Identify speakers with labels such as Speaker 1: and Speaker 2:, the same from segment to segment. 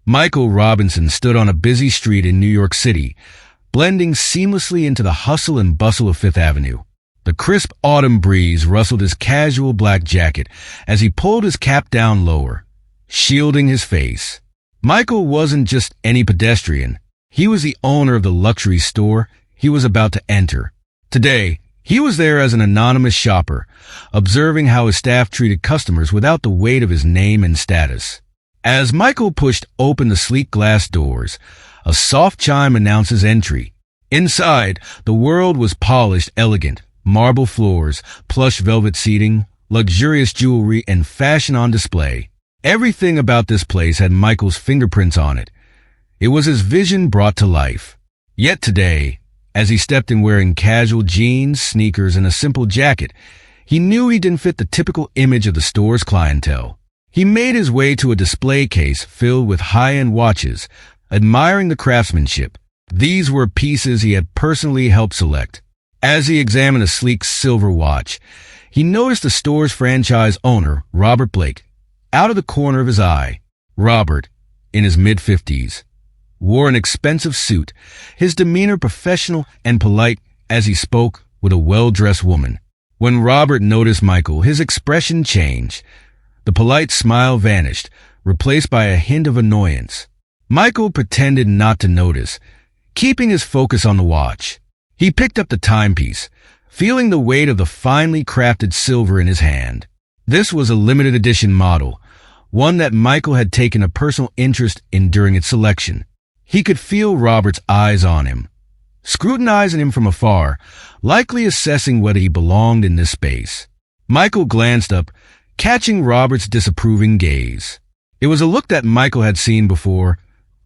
Speaker 1: Michael Robinson stood on a busy street in New York City, blending seamlessly into the hustle and bustle of Fifth Avenue. The crisp autumn breeze rustled his casual black jacket as he pulled his cap down lower, shielding his face. Michael wasn't just any pedestrian. He was the owner of the luxury store he was about to enter. Today, he was there as an anonymous shopper, observing how his staff treated customers without the weight of his name and status. As Michael pushed open the sleek glass doors, a soft chime announced his entry. Inside, the world was polished, elegant. Marble floors, plush velvet seating, luxurious jewelry, and fashion on display. Everything about this place had Michael's fingerprints on it. It was his vision brought to life. Yet today, as he stepped in wearing casual jeans, sneakers, and a simple jacket, he knew he didn't fit the typical image of the store's clientele. He made his way to a display case filled with high-end watches, admiring the craftsmanship. These were pieces he had personally helped select. As he examined a sleek silver watch, he noticed the store's franchise owner, Robert Blake, out of the corner of his eye. Robert, in his mid-50s, wore an expensive suit, his demeanor professional and polite as he spoke with a well-dressed woman. When Robert noticed Michael, his expression changed. The polite smile vanished, replaced by a hint of annoyance. Michael pretended not to notice, keeping his focus on the watch. He picked up the timepiece, feeling the weight of the finely crafted silver in his hand. This was a limited edition model, one that Michael had taken a personal interest in during its selection. He could feel Robert's eyes on him, scrutinizing him from afar, likely assessing whether he belonged in this space. Michael glanced up, catching Robert's disapproving gaze. It was a look that Michael had seen before,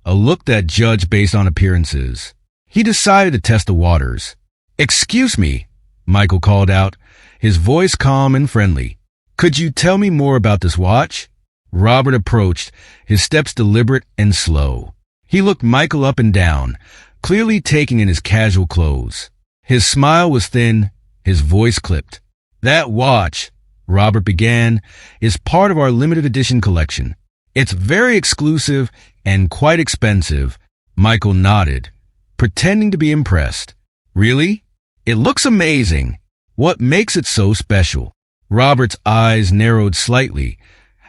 Speaker 1: a look that judged based on appearances. He decided to test the waters. "Excuse me," Michael called out, his voice calm and friendly. "Could you tell me more about this watch?" Robert approached, his steps deliberate and slow. He looked Michael up and down, clearly taking in his casual clothes. His smile was thin, his voice clipped. "That watch," Robert began, "is part of our limited edition collection. It's very exclusive and quite expensive." Michael nodded, pretending to be impressed. "Really? It looks amazing. What makes it so special?" Robert's eyes narrowed slightly,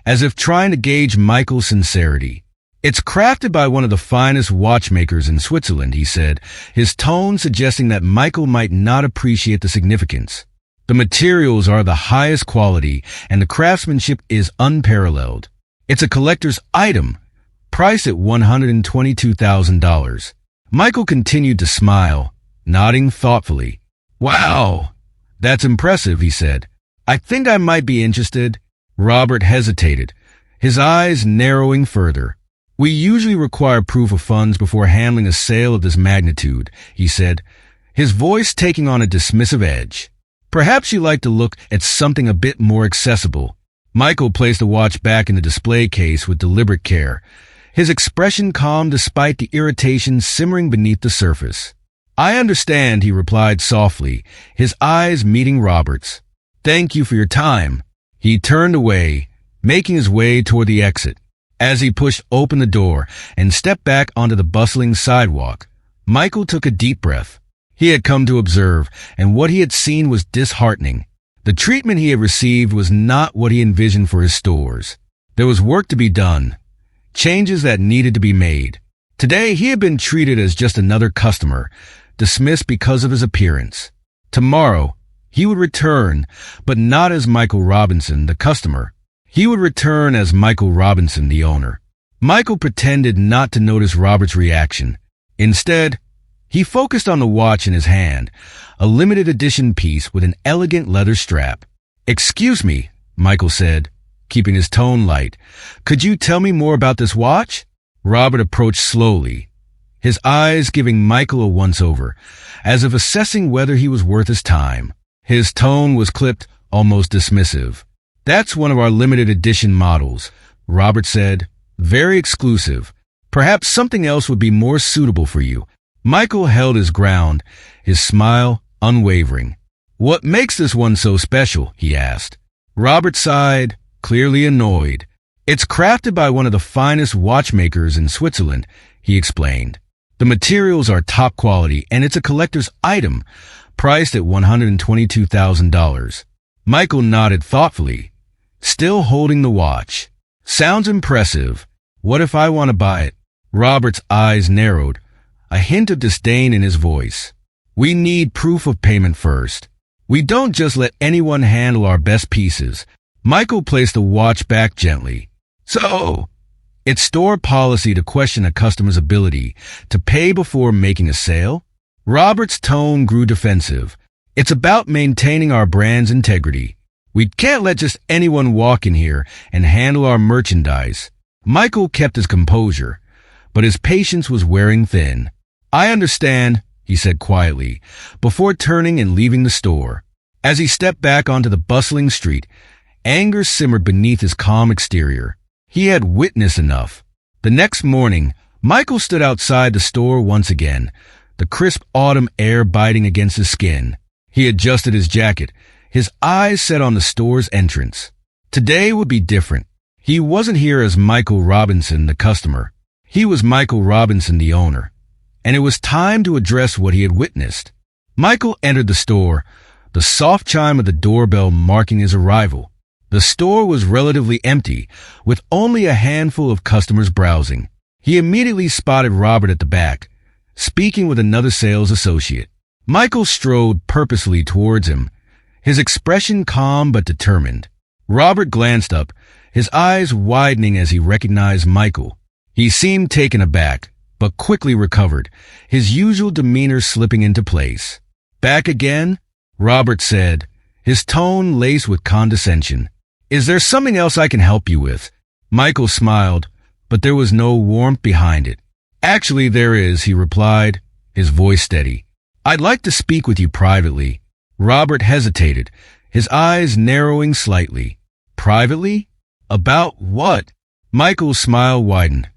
Speaker 1: as if trying to gauge Michael's sincerity. "It's crafted by one of the finest watchmakers in Switzerland," he said, his tone suggesting that Michael might not appreciate the significance. "The materials are the highest quality, and the craftsmanship is unparalleled. It's a collector's item, priced at $122,000. Michael continued to smile, nodding thoughtfully. "Wow, that's impressive," he said. "I think I might be interested." Robert hesitated, his eyes narrowing further. "We usually require proof of funds before handling a sale of this magnitude," he said, his voice taking on a dismissive edge. "Perhaps you'd like to look at something a bit more accessible." Michael placed the watch back in the display case with deliberate care, his expression calm despite the irritation simmering beneath the surface. "I understand," he replied softly, his eyes meeting Robert's. "Thank you for your time." He turned away, making his way toward the exit. As he pushed open the door and stepped back onto the bustling sidewalk, Michael took a deep breath. He had come to observe, and what he had seen was disheartening. The treatment he had received was not what he envisioned for his stores. There was work to be done, changes that needed to be made. Today, he had been treated as just another customer, dismissed because of his appearance. Tomorrow, he would return, but not as Michael Robinson, the customer. He would return as Michael Robinson, the owner. Michael pretended not to notice Robert's reaction. Instead, he focused on the watch in his hand, a limited edition piece with an elegant leather strap. "Excuse me," Michael said, keeping his tone light. "Could you tell me more about this watch?" Robert approached slowly, his eyes giving Michael a once-over, as if assessing whether he was worth his time. His tone was clipped, almost dismissive. "That's one of our limited edition models," Robert said. "Very exclusive. Perhaps something else would be more suitable for you." Michael held his ground, his smile unwavering. "What makes this one so special?" he asked. Robert sighed, clearly annoyed. It's crafted by one of the finest watchmakers in Switzerland, he explained. The materials are top quality and it's a collector's item, priced at $122,000. Michael nodded thoughtfully, still holding the watch. Sounds impressive. What if I want to buy it? Robert's eyes narrowed, a hint of disdain in his voice. We need proof of payment first. We don't just let anyone handle our best pieces. Michael placed the watch back gently. So, it's store policy to question a customer's ability to pay before making a sale? Robert's tone grew defensive. It's about maintaining our brand's integrity. We can't let just anyone walk in here and handle our merchandise. Michael kept his composure, but his patience was wearing thin. I understand, he said quietly, before turning and leaving the store. As he stepped back onto the bustling street, anger simmered beneath his calm exterior. He had witnessed enough. The next morning, Michael stood outside the store once again, the crisp autumn air biting against his skin. He adjusted his jacket, his eyes set on the store's entrance. Today would be different. He wasn't here as Michael Robinson, the customer. He was Michael Robinson, the owner. And it was time to address what he had witnessed. Michael entered the store, the soft chime of the doorbell marking his arrival. The store was relatively empty, with only a handful of customers browsing. He immediately spotted Robert at the back, speaking with another sales associate. Michael strode purposely towards him, his expression calm but determined. Robert glanced up, his eyes widening as he recognized Michael. He seemed taken aback, but quickly recovered, his usual demeanor slipping into place. Back again? Robert said, his tone laced with condescension. Is there something else I can help you with? Michael smiled, but there was no warmth behind it. Actually, there is, he replied, his voice steady. I'd like to speak with you privately. Robert hesitated, his eyes narrowing slightly. Privately? About what? Michael's smile widened,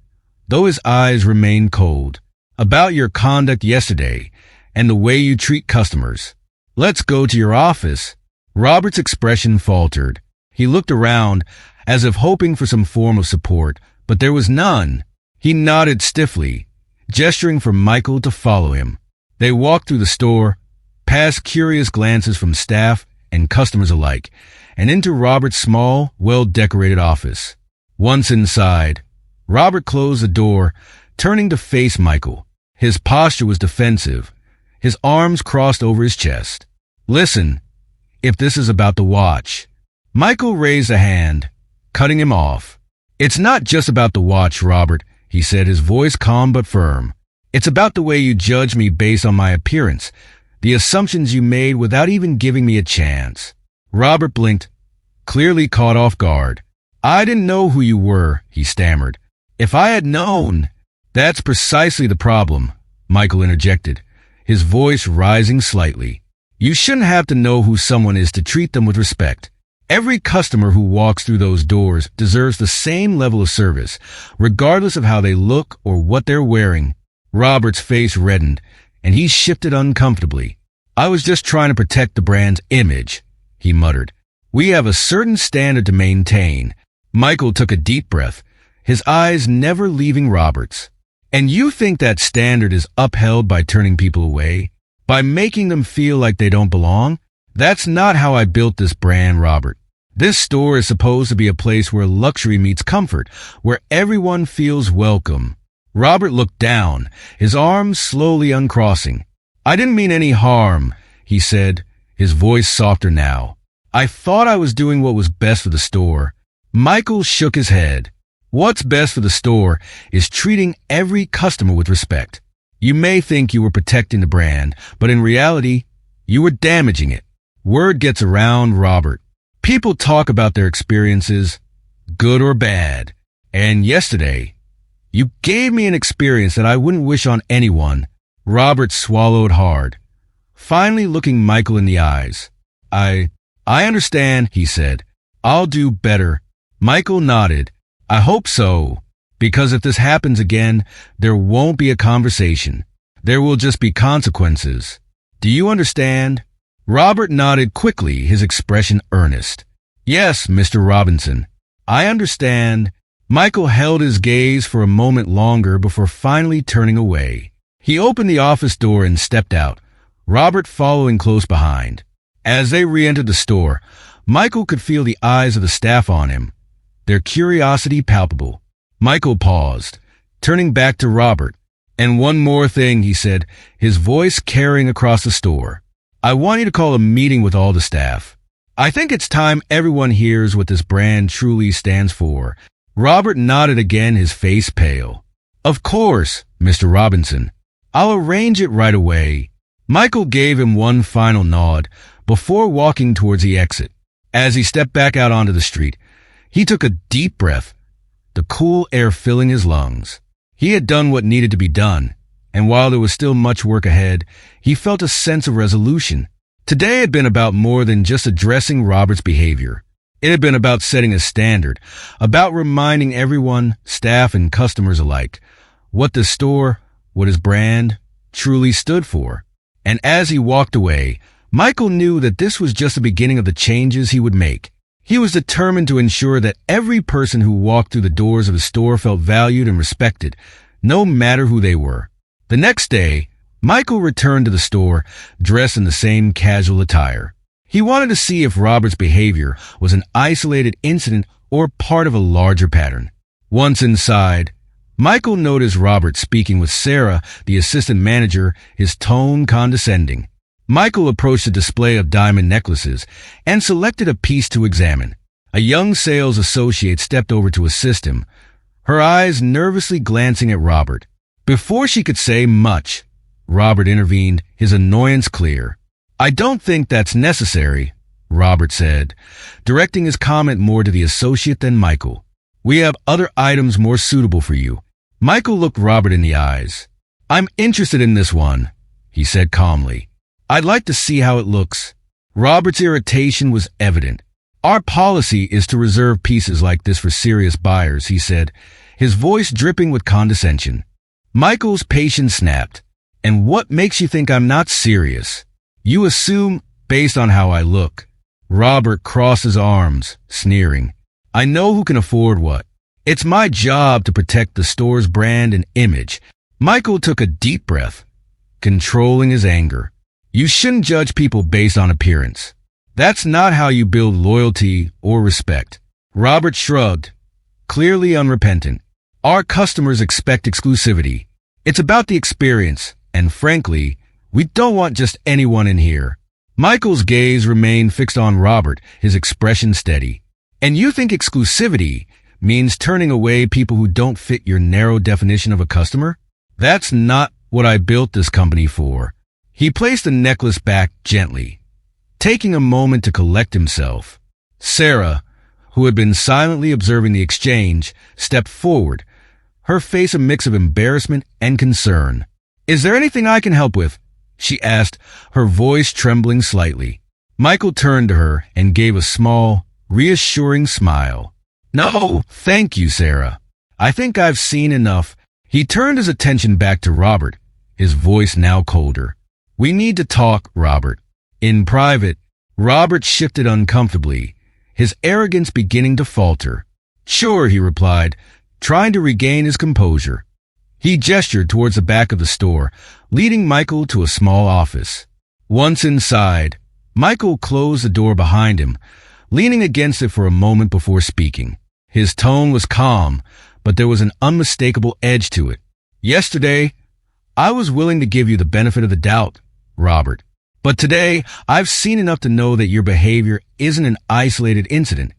Speaker 1: though his eyes remained cold. About your conduct yesterday and the way you treat customers. Let's go to your office. Robert's expression faltered. He looked around, as if hoping for some form of support, but there was none. He nodded stiffly, gesturing for Michael to follow him. They walked through the store, past curious glances from staff and customers alike, and into Robert's small, well-decorated office. Once inside, Robert closed the door, turning to face Michael. His posture was defensive, his arms crossed over his chest. Listen, if this is about the watch. Michael raised a hand, cutting him off. It's not just about the watch, Robert, he said, his voice calm but firm. It's about the way you judge me based on my appearance, the assumptions you made without even giving me a chance. Robert blinked, clearly caught off guard. I didn't know who you were, he stammered. If I had known. That's precisely the problem, Michael interjected, his voice rising slightly. You shouldn't have to know who someone is to treat them with respect. Every customer who walks through those doors deserves the same level of service, regardless of how they look or what they're wearing. Robert's face reddened, and he shifted uncomfortably. I was just trying to protect the brand's image, he muttered. We have a certain standard to maintain. Michael took a deep breath, his eyes never leaving Robert's. And you think that standard is upheld by turning people away? By making them feel like they don't belong? That's not how I built this brand, Robert. This store is supposed to be a place where luxury meets comfort, where everyone feels welcome. Robert looked down, his arms slowly uncrossing. I didn't mean any harm, he said, his voice softer now. I thought I was doing what was best for the store. Michael shook his head. What's best for the store is treating every customer with respect. You may think you were protecting the brand, but in reality, you were damaging it. Word gets around, Robert. People talk about their experiences, good or bad. And yesterday, you gave me an experience that I wouldn't wish on anyone. Robert swallowed hard, finally looking Michael in the eyes. I understand, he said. I'll do better. Michael nodded. I hope so, because if this happens again, there won't be a conversation. There will just be consequences. Do you understand? Robert nodded quickly, his expression earnest. Yes, Mr. Robinson. I understand. Michael held his gaze for a moment longer before finally turning away. He opened the office door and stepped out, Robert following close behind. As they re-entered the store, Michael could feel the eyes of the staff on him, their curiosity palpable. Michael paused, turning back to Robert. "And one more thing," he said, his voice carrying across the store. "I want you to call a meeting with all the staff. I think it's time everyone hears what this brand truly stands for." Robert nodded again, his face pale. "Of course, Mr. Robinson. I'll arrange it right away." Michael gave him one final nod before walking towards the exit. As he stepped back out onto the street, he took a deep breath, the cool air filling his lungs. He had done what needed to be done, and while there was still much work ahead, he felt a sense of resolution. Today had been about more than just addressing Robert's behavior. It had been about setting a standard, about reminding everyone, staff and customers alike, what the store, what his brand, truly stood for. And as he walked away, Michael knew that this was just the beginning of the changes he would make. He was determined to ensure that every person who walked through the doors of his store felt valued and respected, no matter who they were. The next day, Michael returned to the store, dressed in the same casual attire. He wanted to see if Robert's behavior was an isolated incident or part of a larger pattern. Once inside, Michael noticed Robert speaking with Sarah, the assistant manager, his tone condescending. Michael approached a display of diamond necklaces and selected a piece to examine. A young sales associate stepped over to assist him, her eyes nervously glancing at Robert. Before she could say much, Robert intervened, his annoyance clear. "I don't think that's necessary," Robert said, directing his comment more to the associate than Michael. "We have other items more suitable for you." Michael looked Robert in the eyes. "I'm interested in this one," he said calmly. "I'd like to see how it looks." Robert's irritation was evident. "Our policy is to reserve pieces like this for serious buyers," he said, his voice dripping with condescension. Michael's patience snapped. "And what makes you think I'm not serious? You assume based on how I look." Robert crossed his arms, sneering. "I know who can afford what. It's my job to protect the store's brand and image." Michael took a deep breath, controlling his anger. "You shouldn't judge people based on appearance. That's not how you build loyalty or respect." Robert shrugged, clearly unrepentant. "Our customers expect exclusivity. It's about the experience, and frankly, we don't want just anyone in here." Michael's gaze remained fixed on Robert, his expression steady. "And you think exclusivity means turning away people who don't fit your narrow definition of a customer? That's not what I built this company for." He placed the necklace back gently, taking a moment to collect himself. Sarah, who had been silently observing the exchange, stepped forward, her face a mix of embarrassment and concern. "Is there anything I can help with?" she asked, her voice trembling slightly. Michael turned to her and gave a small, reassuring smile. "No, thank you, Sarah. I think I've seen enough." He turned his attention back to Robert, his voice now colder. "We need to talk, Robert." In private, Robert shifted uncomfortably, his arrogance beginning to falter. "Sure," he replied, trying to regain his composure. He gestured towards the back of the store, leading Michael to a small office. Once inside, Michael closed the door behind him, leaning against it for a moment before speaking. His tone was calm, but there was an unmistakable edge to it. "Yesterday, I was willing to give you the benefit of the doubt, Robert. But today, I've seen enough to know that your behavior isn't an isolated incident.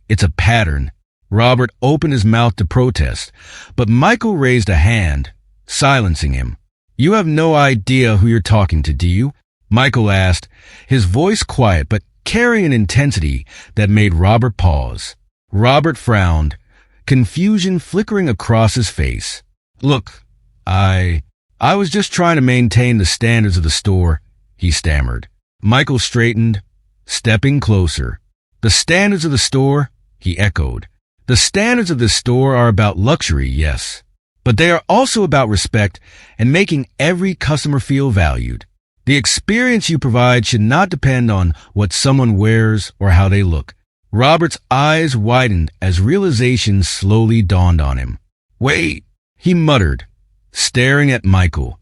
Speaker 1: It's a pattern." Robert opened his mouth to protest, but Michael raised a hand, silencing him. "You have no idea who you're talking to, do you?" Michael asked, his voice quiet but carrying an intensity that made Robert pause. Robert frowned, confusion flickering across his face. "Look, I was just trying to maintain the standards of the store," he stammered. Michael straightened, stepping closer. "The standards of the store?" he echoed. "The standards of this store are about luxury, yes, but they are also about respect and making every customer feel valued. The experience you provide should not depend on what someone wears or how they look. Robert's eyes widened as realization slowly dawned on him. "Wait," he muttered, staring at Michael.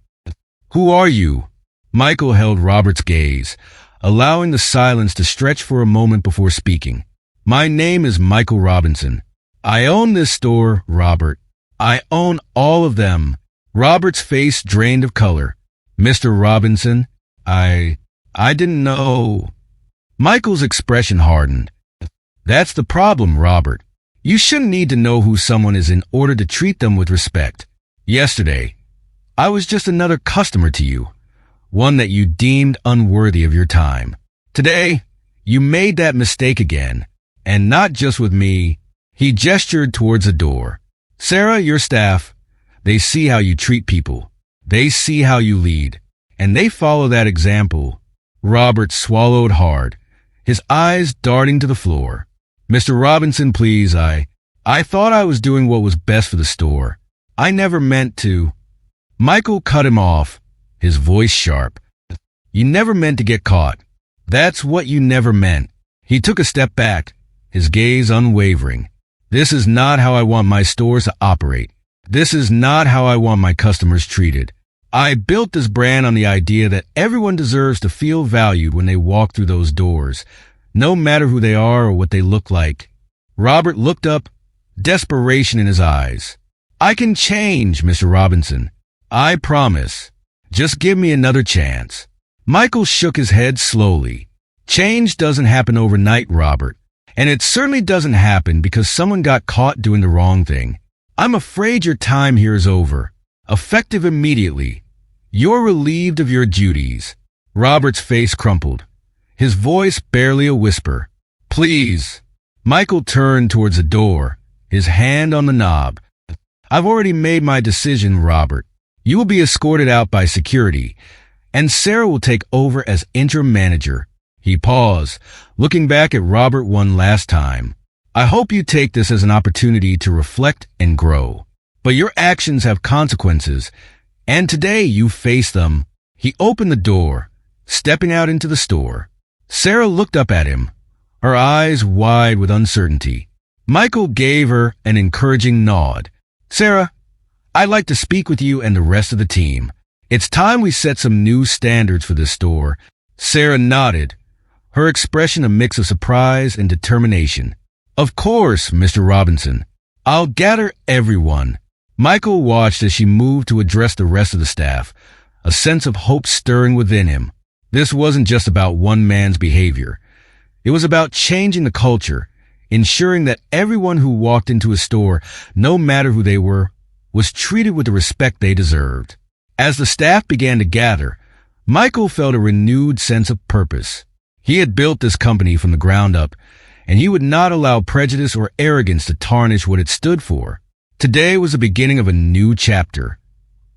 Speaker 1: "Who are you?" Michael held Robert's gaze, allowing the silence to stretch for a moment before speaking. "My name is Michael Robinson. I own this store, Robert. I own all of them." Robert's face drained of color. "Mr. Robinson, I didn't know." Michael's expression hardened. "That's the problem, Robert. You shouldn't need to know who someone is in order to treat them with respect. Yesterday, I was just another customer to you, one that you deemed unworthy of your time. Today, you made that mistake again, and not just with me." He gestured towards the door. "Sarah, your staff, they see how you treat people. They see how you lead, and they follow that example." Robert swallowed hard, his eyes darting to the floor. "Mr. Robinson, please, I thought I was doing what was best for the store. I never meant to." Michael cut him off, his voice sharp. "You never meant to get caught. That's what you never meant." He took a step back, his gaze unwavering. "This is not how I want my stores to operate. This is not how I want my customers treated. I built this brand on the idea that everyone deserves to feel valued when they walk through those doors, no matter who they are or what they look like." Robert looked up, desperation in his eyes. "I can change, Mr. Robinson. I promise. Just give me another chance." Michael shook his head slowly. "Change doesn't happen overnight, Robert. And it certainly doesn't happen because someone got caught doing the wrong thing. I'm afraid your time here is over. Effective immediately. You're relieved of your duties." Robert's face crumpled, his voice barely a whisper. "Please." Michael turned towards the door, his hand on the knob. "I've already made my decision, Robert. You will be escorted out by security, and Sarah will take over as interim manager." He paused, looking back at Robert one last time. "I hope you take this as an opportunity to reflect and grow. But your actions have consequences, and today you face them." He opened the door, stepping out into the store. Sarah looked up at him, her eyes wide with uncertainty. Michael gave her an encouraging nod. "Sarah, I'd like to speak with you and the rest of the team. It's time we set some new standards for this store." Sarah nodded, her expression a mix of surprise and determination. "Of course, Mr. Robinson. I'll gather everyone." Michael watched as she moved to address the rest of the staff, a sense of hope stirring within him. This wasn't just about one man's behavior. It was about changing the culture, ensuring that everyone who walked into a store, no matter who they were, was treated with the respect they deserved. As the staff began to gather, Michael felt a renewed sense of purpose. He had built this company from the ground up, and he would not allow prejudice or arrogance to tarnish what it stood for. Today was the beginning of a new chapter,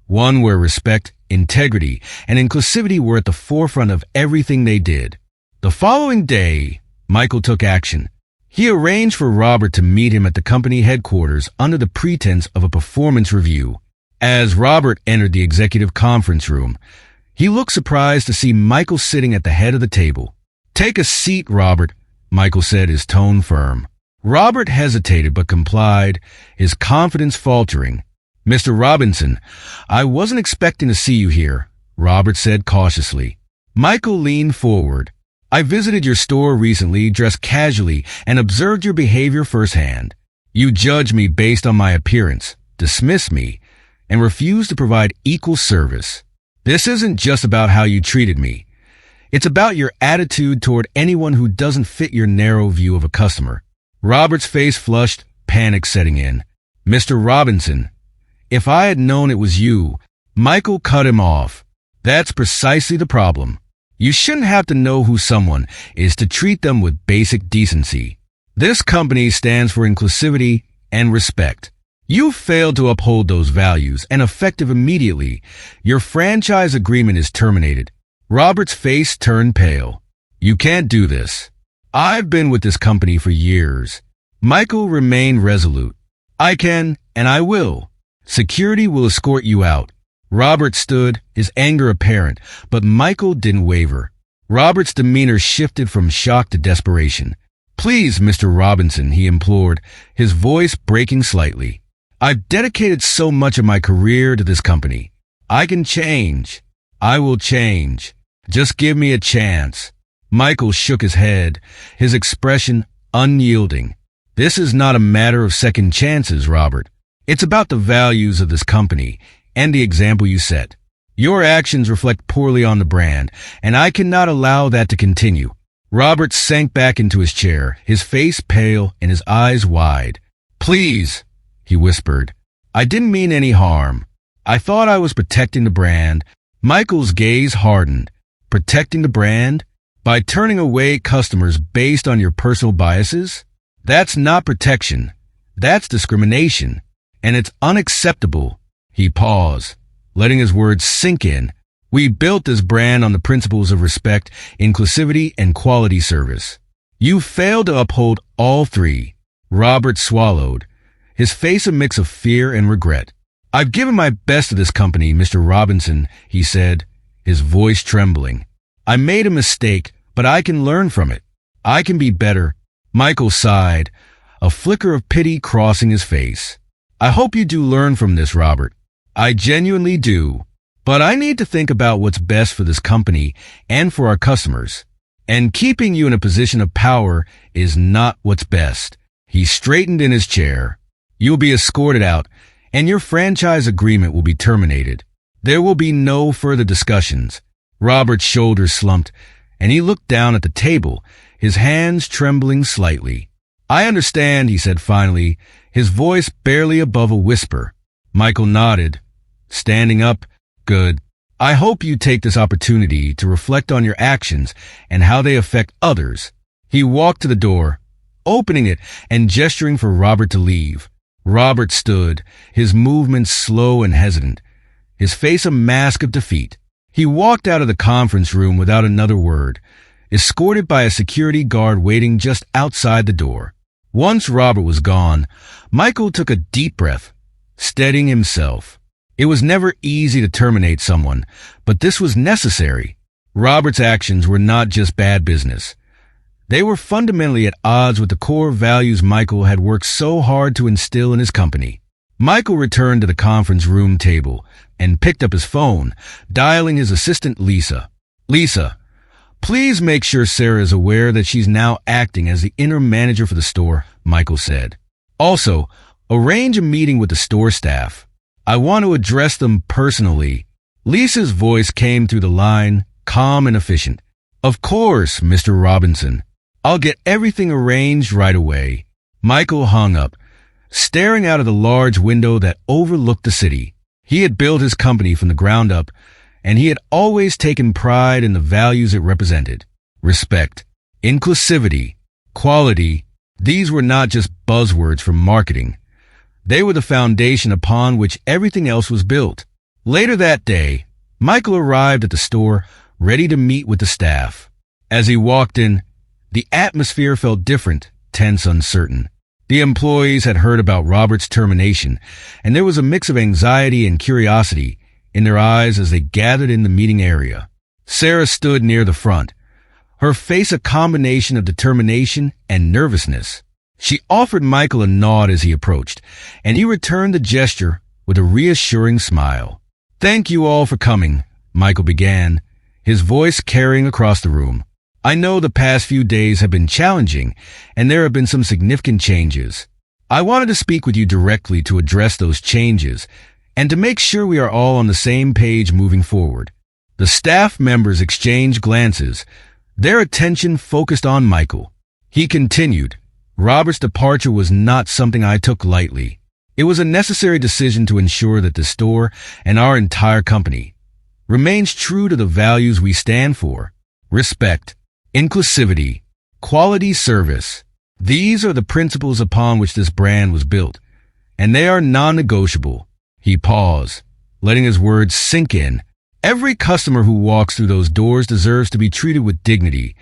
Speaker 1: one where respect, integrity, and inclusivity were at the forefront of everything they did. The following day, Michael took action. He arranged for Robert to meet him at the company headquarters under the pretense of a performance review. As Robert entered the executive conference room, he looked surprised to see Michael sitting at the head of the table. "Take a seat, Robert," Michael said, his tone firm. Robert hesitated but complied, his confidence faltering. "Mr. Robinson, I wasn't expecting to see you here," Robert said cautiously. Michael leaned forward. "I visited your store recently, dressed casually, and observed your behavior firsthand. You judged me based on my appearance, dismissed me, and refused to provide equal service. This isn't just about how you treated me. It's about your attitude toward anyone who doesn't fit your narrow view of a customer." Robert's face flushed, panic setting in. "Mr. Robinson, if I had known it was you..." Michael cut him off. "That's precisely the problem. You shouldn't have to know who someone is to treat them with basic decency. This company stands for inclusivity and respect. You failed to uphold those values, and effective immediately, your franchise agreement is terminated." Robert's face turned pale. "You can't do this. I've been with this company for years." Michael remained resolute. "I can, and I will. Security will escort you out." Robert stood, his anger apparent, but Michael didn't waver. Robert's demeanor shifted from shock to desperation. Please, Mr. Robinson, he implored, his voice breaking slightly. I've dedicated so much of my career to this company. I can change. I will change. Just give me a chance. Michael shook his head, his expression unyielding. This is not a matter of second chances, Robert. It's about the values of this company and the example you set. Your actions reflect poorly on the brand, and I cannot allow that to continue. Robert sank back into his chair, his face pale and his eyes wide. Please, he whispered. I didn't mean any harm. I thought I was protecting the brand. Michael's gaze hardened. Protecting the brand? By turning away customers based on your personal biases? That's not protection. That's discrimination. And it's unacceptable. He paused, letting his words sink in. We built this brand on the principles of respect, inclusivity, and quality service. You failed to uphold all three. Robert swallowed, his face a mix of fear and regret. I've given my best to this company, Mr. Robinson, he said, his voice trembling. I made a mistake, but I can learn from it. I can be better. Michael sighed, a flicker of pity crossing his face. I hope you do learn from this, Robert. I genuinely do. But I need to think about what's best for this company and for our customers. And keeping you in a position of power is not what's best. He straightened in his chair. You'll be escorted out, and your franchise agreement will be terminated. There will be no further discussions. Robert's shoulders slumped, and he looked down at the table, his hands trembling slightly. I understand, he said finally, his voice barely above a whisper. Michael nodded, standing up. Good. I hope you take this opportunity to reflect on your actions and how they affect others. He walked to the door, opening it and gesturing for Robert to leave. Robert stood, his movements slow and hesitant, his face a mask of defeat. He walked out of the conference room without another word, escorted by a security guard waiting just outside the door. Once Robert was gone, Michael took a deep breath, steadying himself. It was never easy to terminate someone, but this was necessary. Robert's actions were not just bad business. They were fundamentally at odds with the core values Michael had worked so hard to instill in his company. Michael returned to the conference room table and picked up his phone, dialing his assistant Lisa. Lisa, please make sure Sarah is aware that she's now acting as the interim manager for the store, Michael said. Also, arrange a meeting with the store staff. I want to address them personally. Lisa's voice came through the line, calm and efficient. Of course, Mr. Robinson. I'll get everything arranged right away. Michael hung up, staring out of the large window that overlooked the city. He had built his company from the ground up, and he had always taken pride in the values it represented. Respect, inclusivity, quality. These were not just buzzwords for marketing. They were the foundation upon which everything else was built. Later that day, Michael arrived at the store, ready to meet with the staff. As he walked in, the atmosphere felt different, tense, uncertain. The employees had heard about Robert's termination, and there was a mix of anxiety and curiosity in their eyes as they gathered in the meeting area. Sarah stood near the front, her face a combination of determination and nervousness. She offered Michael a nod as he approached, and he returned the gesture with a reassuring smile. Thank you all for coming, Michael began, his voice carrying across the room. I know the past few days have been challenging, and there have been some significant changes. I wanted to speak with you directly to address those changes and to make sure we are all on the same page moving forward. The staff members exchanged glances, their attention focused on Michael. He continued, Robert's departure was not something I took lightly. It was a necessary decision to ensure that the store and our entire company remains true to the values we stand for. Respect, inclusivity, quality service. These are the principles upon which this brand was built, and they are non-negotiable. He paused, letting his words sink in. Every customer who walks through those doors deserves to be treated with dignity,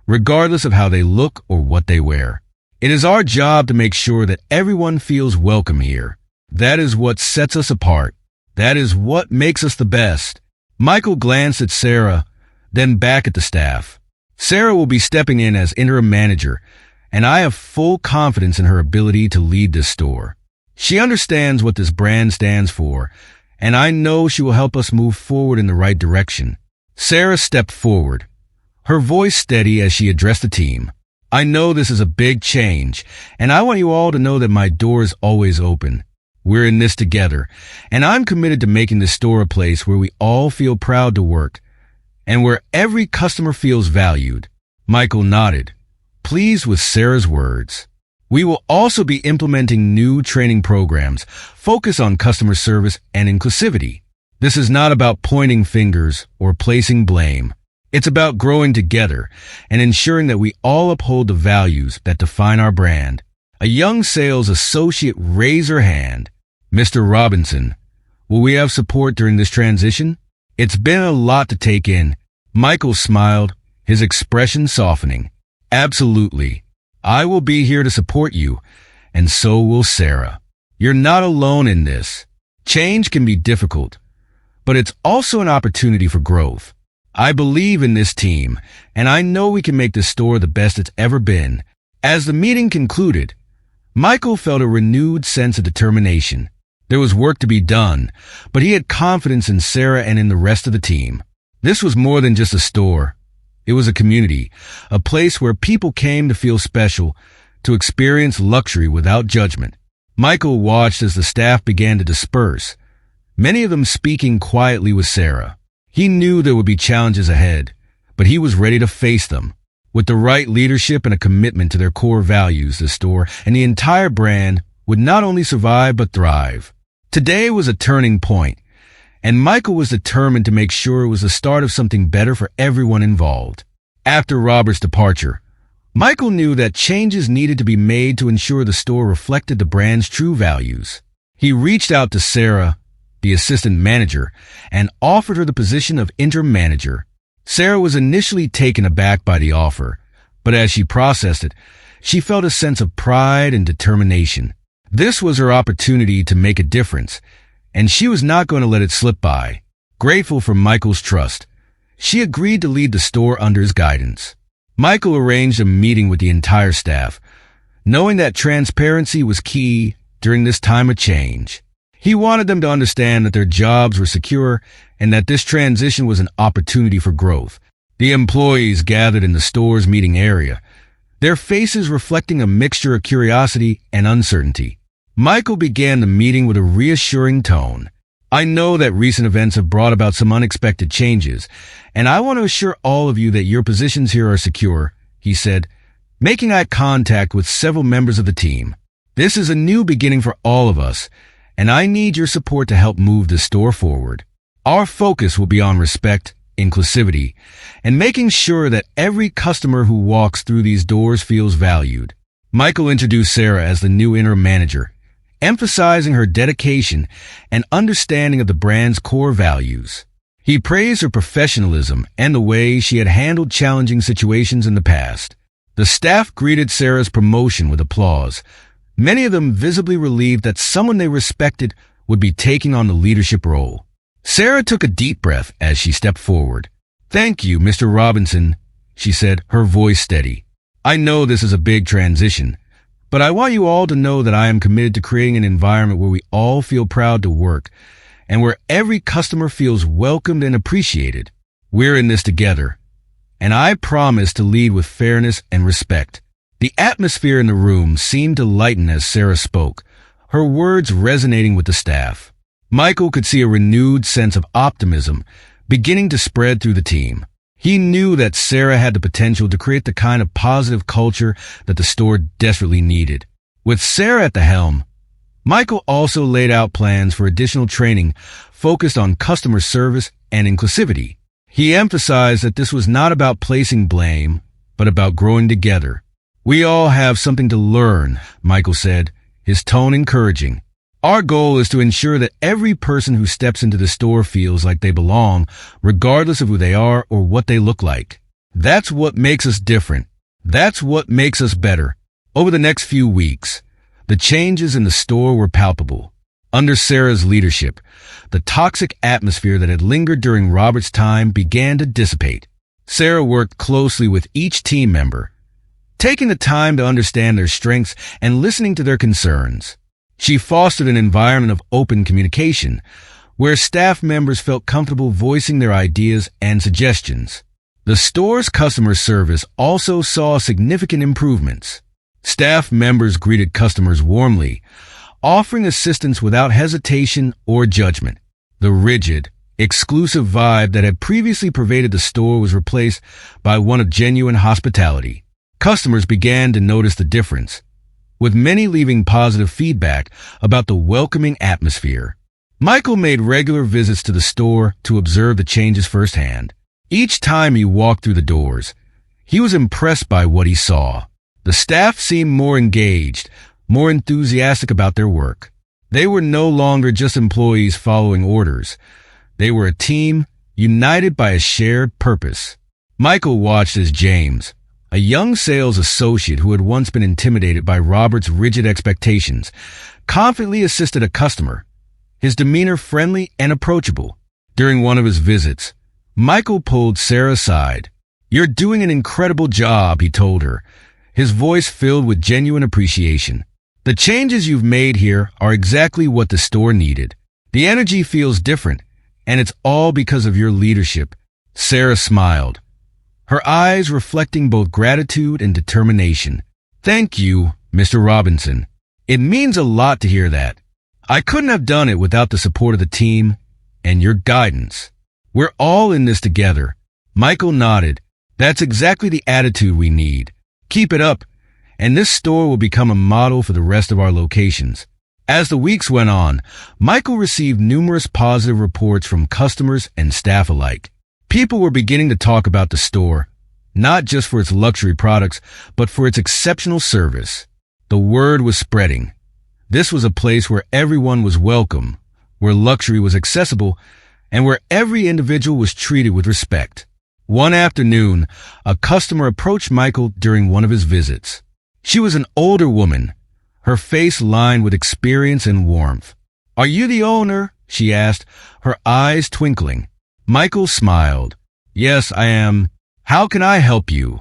Speaker 1: regardless of how they look or what they wear. It is our job to make sure that everyone feels welcome here. That is what sets us apart. That is what makes us the best. Michael glanced at Sarah, then back at the staff. Sarah will be stepping in as interim manager, and I have full confidence in her ability to lead this store. She understands what this brand stands for, and I know she will help us move forward in the right direction. Sarah stepped forward, her voice steady as she addressed the team. I know this is a big change, and I want you all to know that my door is always open. We're in this together, and I'm committed to making this store a place where we all feel proud to work, and where every customer feels valued. Michael nodded, pleased with Sarah's words. We will also be implementing new training programs focused on customer service and inclusivity. This is not about pointing fingers or placing blame. It's about growing together and ensuring that we all uphold the values that define our brand. A young sales associate raised her hand. Mr. Robinson, will we have support during this transition? It's been a lot to take in. Michael smiled, his expression softening. Absolutely. I will be here to support you, and so will Sarah. You're not alone in this. Change can be difficult, but it's also an opportunity for growth. I believe in this team, and I know we can make this store the best it's ever been. As the meeting concluded, Michael felt a renewed sense of determination. There was work to be done, but he had confidence in Sarah and in the rest of the team. This was more than just a store. It was a community, a place where people came to feel special, to experience luxury without judgment. Michael watched as the staff began to disperse, many of them speaking quietly with Sarah. He knew there would be challenges ahead, but he was ready to face them. With the right leadership and a commitment to their core values, the store and the entire brand would not only survive but thrive. Today was a turning point, and Michael was determined to make sure it was the start of something better for everyone involved. After Robert's departure, Michael knew that changes needed to be made to ensure the store reflected the brand's true values. He reached out to Sarah, the assistant manager, and offered her the position of interim manager. Sarah was initially taken aback by the offer, but as she processed it, she felt a sense of pride and determination. This was her opportunity to make a difference, and she was not going to let it slip by. Grateful for Michael's trust, she agreed to lead the store under his guidance. Michael arranged a meeting with the entire staff, knowing that transparency was key during this time of change. He wanted them to understand that their jobs were secure and that this transition was an opportunity for growth. The employees gathered in the store's meeting area, their faces reflecting a mixture of curiosity and uncertainty. Michael began the meeting with a reassuring tone. I know that recent events have brought about some unexpected changes, and I want to assure all of you that your positions here are secure, he said, making eye contact with several members of the team. This is a new beginning for all of us, and I need your support to help move the store forward. Our focus will be on respect, inclusivity, and making sure that every customer who walks through these doors feels valued. Michael introduced Sarah as the new interim manager, emphasizing her dedication and understanding of the brand's core values. He praised her professionalism and the way she had handled challenging situations in the past. The staff greeted Sarah's promotion with applause, many of them visibly relieved that someone they respected would be taking on the leadership role. Sarah took a deep breath as she stepped forward. Thank you, Mr. Robinson, she said, her voice steady. I know this is a big transition, but I want you all to know that I am committed to creating an environment where we all feel proud to work and where every customer feels welcomed and appreciated. We're in this together, and I promise to lead with fairness and respect. The atmosphere in the room seemed to lighten as Sarah spoke, her words resonating with the staff. Michael could see a renewed sense of optimism beginning to spread through the team. He knew that Sarah had the potential to create the kind of positive culture that the store desperately needed. With Sarah at the helm, Michael also laid out plans for additional training focused on customer service and inclusivity. He emphasized that this was not about placing blame, but about growing together. We all have something to learn, Michael said, his tone encouraging. Our goal is to ensure that every person who steps into the store feels like they belong, regardless of who they are or what they look like. That's what makes us different. That's what makes us better. Over the next few weeks, the changes in the store were palpable. Under Sarah's leadership, the toxic atmosphere that had lingered during Robert's time began to dissipate. Sarah worked closely with each team member, taking the time to understand their strengths and listening to their concerns. She fostered an environment of open communication, where staff members felt comfortable voicing their ideas and suggestions. The store's customer service also saw significant improvements. Staff members greeted customers warmly, offering assistance without hesitation or judgment. The rigid, exclusive vibe that had previously pervaded the store was replaced by one of genuine hospitality. Customers began to notice the difference, with many leaving positive feedback about the welcoming atmosphere. Michael made regular visits to the store to observe the changes firsthand. Each time he walked through the doors, he was impressed by what he saw. The staff seemed more engaged, more enthusiastic about their work. They were no longer just employees following orders. They were a team united by a shared purpose. Michael watched as James, a young sales associate who had once been intimidated by Robert's rigid expectations, confidently assisted a customer, his demeanor friendly and approachable. During one of his visits, Michael pulled Sarah aside. "You're doing an incredible job," he told her, his voice filled with genuine appreciation. "The changes you've made here are exactly what the store needed. The energy feels different, and it's all because of your leadership." Sarah smiled, her eyes reflecting both gratitude and determination. "Thank you, Mr. Robinson. It means a lot to hear that. I couldn't have done it without the support of the team and your guidance. We're all in this together." Michael nodded. "That's exactly the attitude we need. Keep it up, and this store will become a model for the rest of our locations." As the weeks went on, Michael received numerous positive reports from customers and staff alike. People were beginning to talk about the store, not just for its luxury products, but for its exceptional service. The word was spreading. This was a place where everyone was welcome, where luxury was accessible, and where every individual was treated with respect. One afternoon, a customer approached Michael during one of his visits. She was an older woman, her face lined with experience and warmth. "Are you the owner?" she asked, her eyes twinkling. Michael smiled. "Yes, I am. How can I help you?"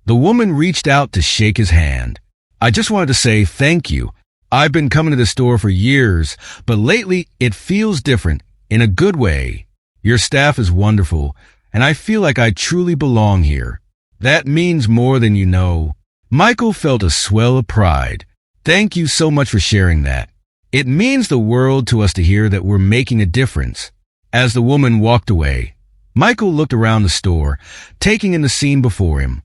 Speaker 1: The woman reached out to shake his hand. "I just wanted to say thank you. I've been coming to the store for years, but lately it feels different, in a good way. Your staff is wonderful, and I feel like I truly belong here." "That means more than you know." Michael felt a swell of pride. "Thank you so much for sharing that. It means the world to us to hear that we're making a difference." As the woman walked away, Michael looked around the store, taking in the scene before him.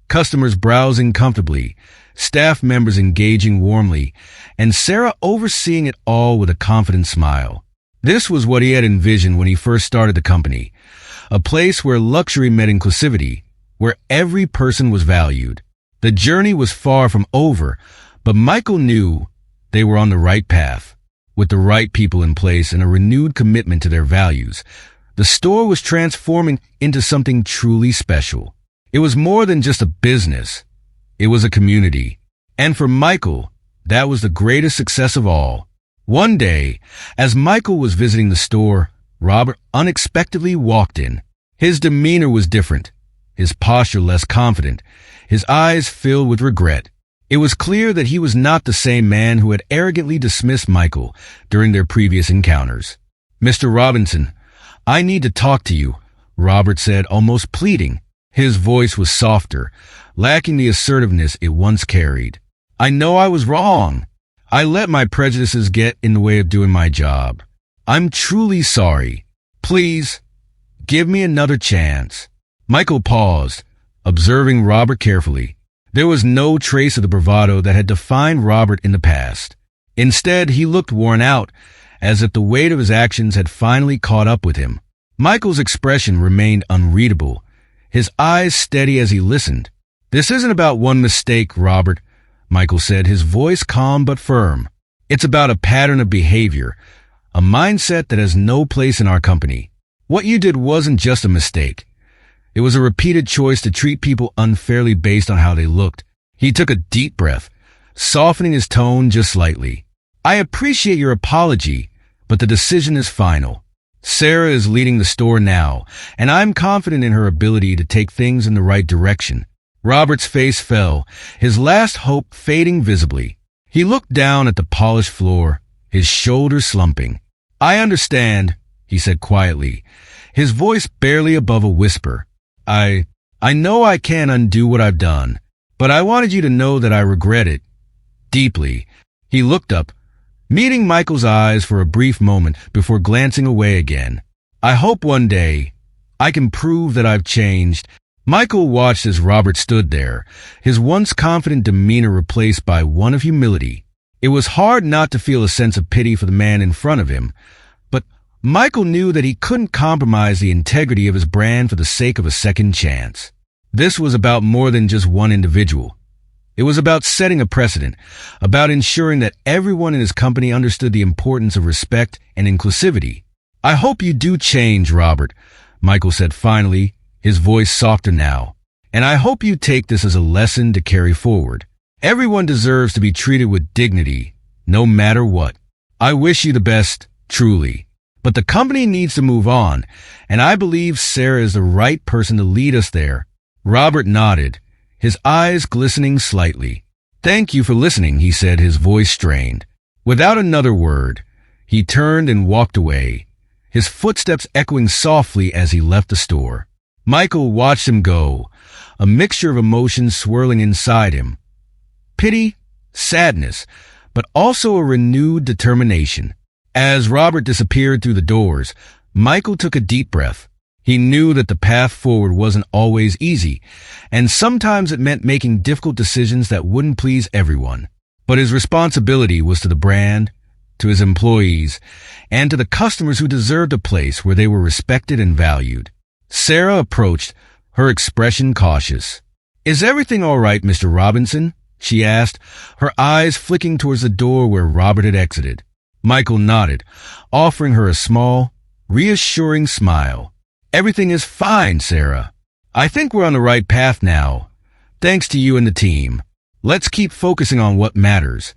Speaker 1: Customers browsing comfortably, staff members engaging warmly, and Sarah overseeing it all with a confident smile. This was what he had envisioned when he first started the company, a place where luxury met inclusivity, where every person was valued. The journey was far from over, but Michael knew they were on the right path. With the right people in place and a renewed commitment to their values, the store was transforming into something truly special. It was more than just a business. It was a community. And for Michael, that was the greatest success of all. One day, as Michael was visiting the store, Robert unexpectedly walked in. His demeanor was different, his posture less confident, his eyes filled with regret. It was clear that he was not the same man who had arrogantly dismissed Michael during their previous encounters. "Mr. Robinson, I need to talk to you," Robert said, almost pleading. His voice was softer, lacking the assertiveness it once carried. "I know I was wrong. I let my prejudices get in the way of doing my job. I'm truly sorry. Please, give me another chance." Michael paused, observing Robert carefully. There was no trace of the bravado that had defined Robert in the past. Instead, he looked worn out, as if the weight of his actions had finally caught up with him. Michael's expression remained unreadable, his eyes steady as he listened. "This isn't about one mistake, Robert," Michael said, his voice calm but firm. "It's about a pattern of behavior, a mindset that has no place in our company. What you did wasn't just a mistake. It was a repeated choice to treat people unfairly based on how they looked." He took a deep breath, softening his tone just slightly. "I appreciate your apology, but the decision is final. Sarah is leading the store now, and I'm confident in her ability to take things in the right direction. Robert's face fell, his last hope fading visibly. He looked down at the polished floor, his shoulders slumping. "I understand," he said quietly, his voice barely above a whisper. I know I can't undo what I've done, but I wanted you to know that I regret it. Deeply." He looked up, meeting Michael's eyes for a brief moment before glancing away again. "I hope one day I can prove that I've changed." Michael watched as Robert stood there, his once confident demeanor replaced by one of humility. It was hard not to feel a sense of pity for the man in front of him, but Michael knew that he couldn't compromise the integrity of his brand for the sake of a second chance. This was about more than just one individual. It was about setting a precedent, about ensuring that everyone in his company understood the importance of respect and inclusivity. "I hope you do change, Robert," Michael said finally, his voice softer now. "And I hope you take this as a lesson to carry forward. Everyone deserves to be treated with dignity, no matter what. I wish you the best, truly. But the company needs to move on, and I believe Sarah is the right person to lead us there." Robert nodded, his eyes glistening slightly. "Thank you for listening," he said, his voice strained. Without another word, he turned and walked away, his footsteps echoing softly as he left the store. Michael watched him go, a mixture of emotions swirling inside him. Pity, sadness, but also a renewed determination. As Robert disappeared through the doors, Michael took a deep breath. He knew that the path forward wasn't always easy, and sometimes it meant making difficult decisions that wouldn't please everyone. But his responsibility was to the brand, to his employees, and to the customers who deserved a place where they were respected and valued. Sarah approached, her expression cautious. "Is everything all right, Mr. Robinson?" she asked, her eyes flicking towards the door where Robert had exited. Michael nodded, offering her a small, reassuring smile. "Everything is fine, Sarah. I think we're on the right path now, thanks to you and the team. Let's keep focusing on what matters,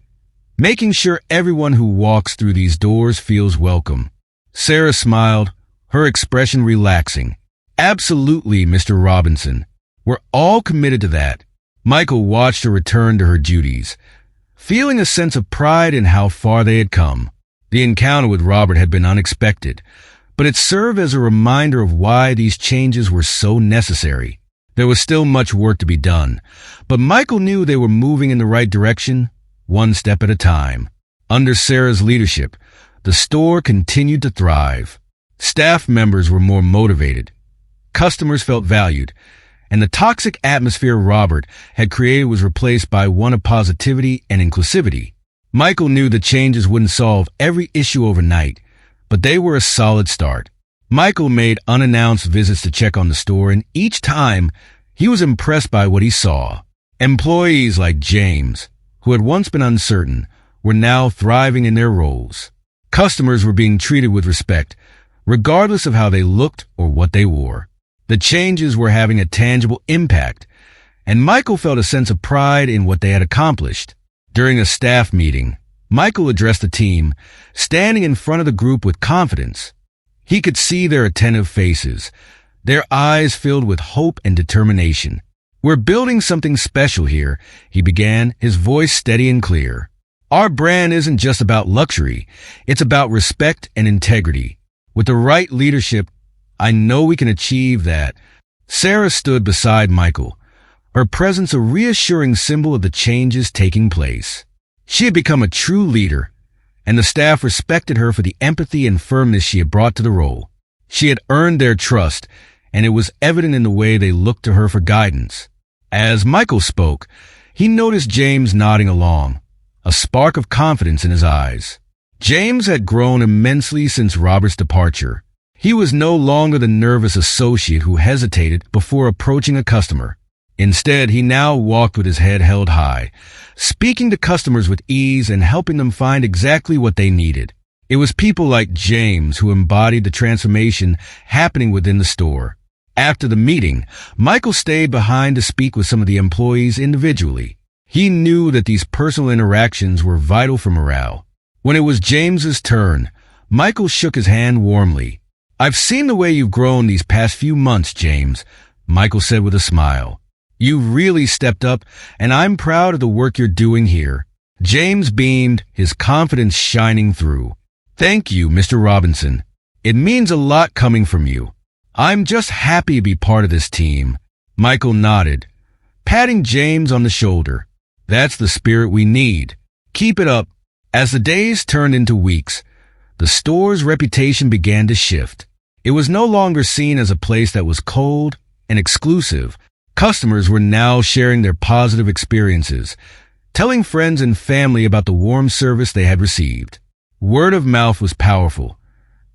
Speaker 1: making sure everyone who walks through these doors feels welcome." Sarah smiled, her expression relaxing. "Absolutely, Mr. Robinson. We're all committed to that." Michael watched her return to her duties, feeling a sense of pride in how far they had come. The encounter with Robert had been unexpected, but it served as a reminder of why these changes were so necessary. There was still much work to be done, but Michael knew they were moving in the right direction, one step at a time. Under Sarah's leadership, the store continued to thrive. Staff members were more motivated. Customers felt valued, and the toxic atmosphere Robert had created was replaced by one of positivity and inclusivity. Michael knew the changes wouldn't solve every issue overnight, but they were a solid start. Michael made unannounced visits to check on the store, and each time he was impressed by what he saw. Employees like James, who had once been uncertain, were now thriving in their roles. Customers were being treated with respect, regardless of how they looked or what they wore. The changes were having a tangible impact, and Michael felt a sense of pride in what they had accomplished. During a staff meeting, Michael addressed the team, standing in front of the group with confidence. He could see their attentive faces, their eyes filled with hope and determination. "We're building something special here," he began, his voice steady and clear. "Our brand isn't just about luxury, it's about respect and integrity. With the right leadership, I know we can achieve that." Sarah stood beside Michael, her presence a reassuring symbol of the changes taking place. She had become a true leader, and the staff respected her for the empathy and firmness she had brought to the role. She had earned their trust, and it was evident in the way they looked to her for guidance. As Michael spoke, he noticed James nodding along, a spark of confidence in his eyes. James had grown immensely since Robert's departure. He was no longer the nervous associate who hesitated before approaching a customer. Instead, he now walked with his head held high, speaking to customers with ease and helping them find exactly what they needed. It was people like James who embodied the transformation happening within the store. After the meeting, Michael stayed behind to speak with some of the employees individually. He knew that these personal interactions were vital for morale. When it was James's turn, Michael shook his hand warmly. "I've seen the way you've grown these past few months, James," Michael said with a smile. You really stepped up, and I'm proud of the work you're doing here." James beamed, his confidence shining through. "Thank you, Mr. Robinson. It means a lot coming from you. I'm just happy to be part of this team." Michael nodded, patting James on the shoulder. "That's the spirit we need. Keep it up." As the days turned into weeks, the store's reputation began to shift. It was no longer seen as a place that was cold and exclusive. Customers were now sharing their positive experiences, telling friends and family about the warm service they had received. Word of mouth was powerful,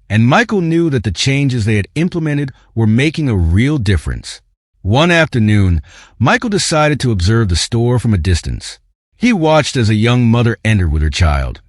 Speaker 1: and Michael knew that the changes they had implemented were making a real difference. One afternoon, Michael decided to observe the store from a distance. He watched as a young mother entered with her child,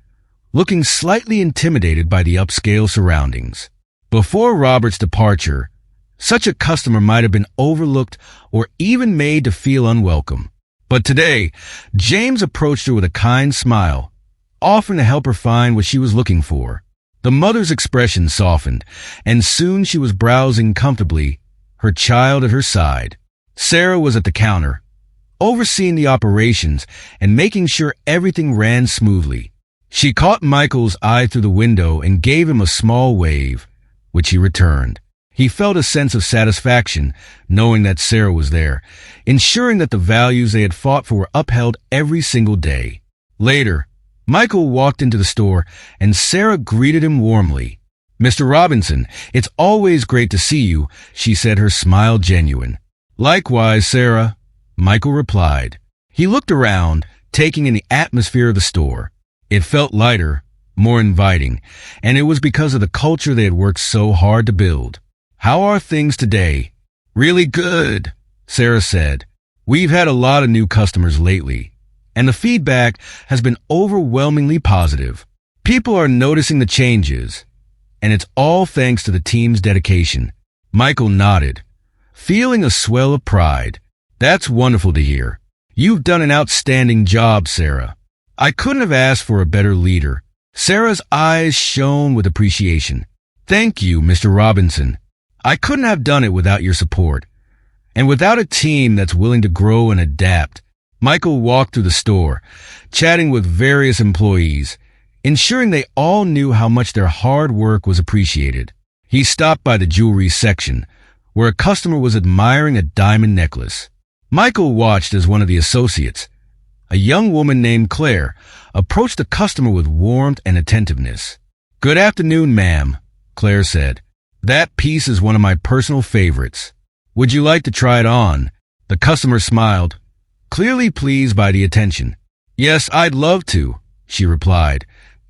Speaker 1: looking slightly intimidated by the upscale surroundings. Before Robert's departure, such a customer might have been overlooked or even made to feel unwelcome. But today, James approached her with a kind smile, offering to help her find what she was looking for. The mother's expression softened, and soon she was browsing comfortably, her child at her side. Sarah was at the counter, overseeing the operations and making sure everything ran smoothly. She caught Michael's eye through the window and gave him a small wave, which he returned. He felt a sense of satisfaction knowing that Sarah was there, ensuring that the values they had fought for were upheld every single day. Later, Michael walked into the store and Sarah greeted him warmly. "Mr. Robinson, it's always great to see you," she said, her smile genuine. "Likewise, Sarah," Michael replied. He looked around, taking in the atmosphere of the store. It felt lighter, more inviting, and it was because of the culture they had worked so hard to build. "How are things today?" "Really good," Sarah said. "We've had a lot of new customers lately, and the feedback has been overwhelmingly positive. People are noticing the changes, and it's all thanks to the team's dedication." Michael nodded, feeling a swell of pride. "That's wonderful to hear. You've done an outstanding job, Sarah. I couldn't have asked for a better leader." Sarah's eyes shone with appreciation. "Thank you, Mr. Robinson. I couldn't have done it without your support, and without a team that's willing to grow and adapt." Michael walked through the store, chatting with various employees, ensuring they all knew how much their hard work was appreciated. He stopped by the jewelry section, where a customer was admiring a diamond necklace. Michael watched as one of the associates, a young woman named Claire, approached the customer with warmth and attentiveness. "Good afternoon, ma'am," Claire said. "That piece is one of my personal favorites. Would you like to try it on?" The customer smiled, clearly pleased by the attention. "Yes, I'd love to," she replied,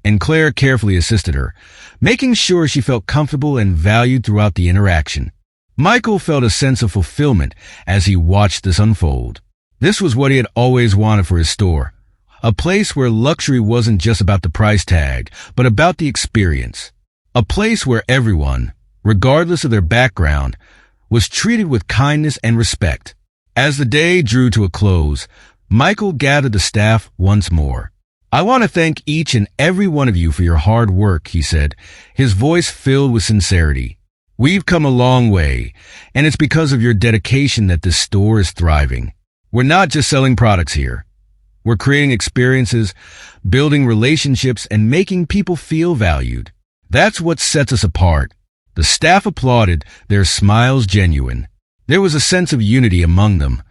Speaker 1: and Claire carefully assisted her, making sure she felt comfortable and valued throughout the interaction. Michael felt a sense of fulfillment as he watched this unfold. This was what he had always wanted for his store, a place where luxury wasn't just about the price tag, but about the experience. A place where everyone, regardless of their background, was treated with kindness and respect. As the day drew to a close, Michael gathered the staff once more. "I want to thank each and every one of you for your hard work," he said, his voice filled with sincerity. "We've come a long way, and it's because of your dedication that this store is thriving. We're not just selling products here. We're creating experiences, building relationships, and making people feel valued. That's what sets us apart." The staff applauded, their smiles genuine. There was a sense of unity among them,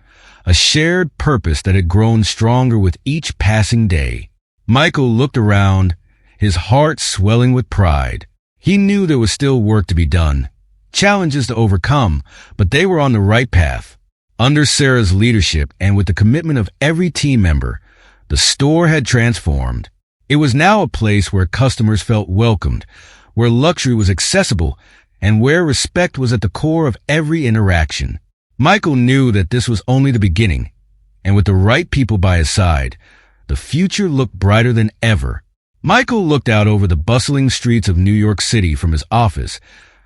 Speaker 1: a shared purpose that had grown stronger with each passing day. Michael looked around, his heart swelling with pride. He knew there was still work to be done, challenges to overcome, but they were on the right path. Under Sarah's leadership and with the commitment of every team member, the store had transformed. It was now a place where customers felt welcomed, where luxury was accessible, and where respect was at the core of every interaction. Michael knew that this was only the beginning, and with the right people by his side, the future looked brighter than ever. Michael looked out over the bustling streets of New York City from his office,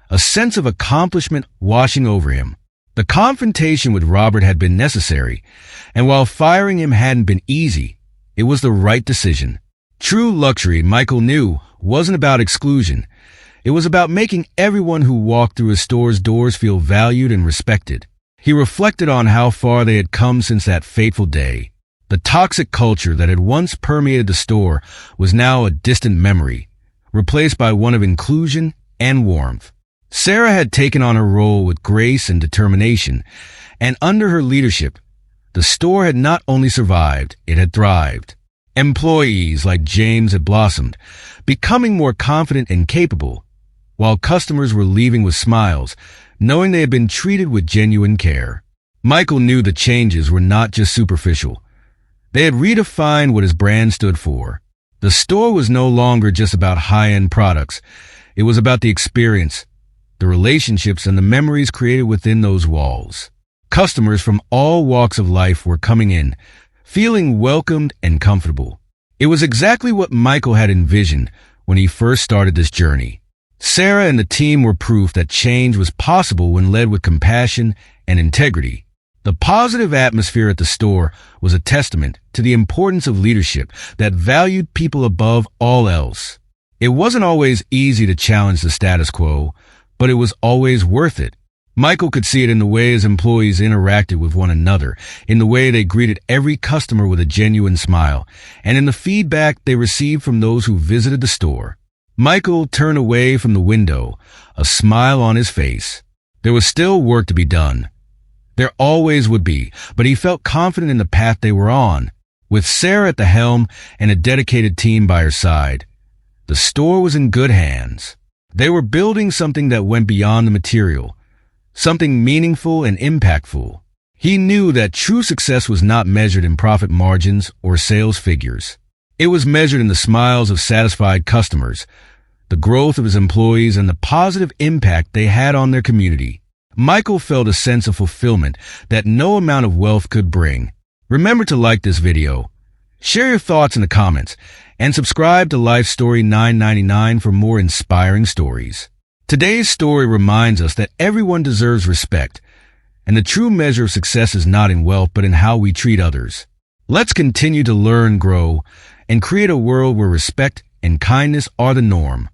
Speaker 1: a sense of accomplishment washing over him. The confrontation with Robert had been necessary, and while firing him hadn't been easy, it was the right decision. True luxury, Michael knew, wasn't about exclusion. It was about making everyone who walked through his store's doors feel valued and respected. He reflected on how far they had come since that fateful day. The toxic culture that had once permeated the store was now a distant memory, replaced by one of inclusion and warmth. Sarah had taken on her role with grace and determination, and under her leadership, the store had not only survived, it had thrived. Employees like James had blossomed, becoming more confident and capable, while customers were leaving with smiles, knowing they had been treated with genuine care. Michael knew the changes were not just superficial. They had redefined what his brand stood for. The store was no longer just about high-end products. It was about the experience, the relationships, and the memories created within those walls. Customers from all walks of life were coming in, feeling welcomed and comfortable. It was exactly what Michael had envisioned when he first started this journey. Sarah and the team were proof that change was possible when led with compassion and integrity. The positive atmosphere at the store was a testament to the importance of leadership that valued people above all else. It wasn't always easy to challenge the status quo, but it was always worth it. Michael could see it in the way his employees interacted with one another, in the way they greeted every customer with a genuine smile, and in the feedback they received from those who visited the store. Michael turned away from the window, a smile on his face. There was still work to be done. There always would be, but he felt confident in the path they were on. With Sarah at the helm and a dedicated team by her side, the store was in good hands. They were building something that went beyond the material, something meaningful and impactful. He knew that true success was not measured in profit margins or sales figures. It was measured in the smiles of satisfied customers, the growth of his employees, and the positive impact they had on their community. Michael felt a sense of fulfillment that no amount of wealth could bring. Remember to like this video, share your thoughts in the comments, and subscribe to Life Story 999 for more inspiring stories. Today's story reminds us that everyone deserves respect, and the true measure of success is not in wealth but in how we treat others. Let's continue to learn, grow, and create a world where respect and kindness are the norm.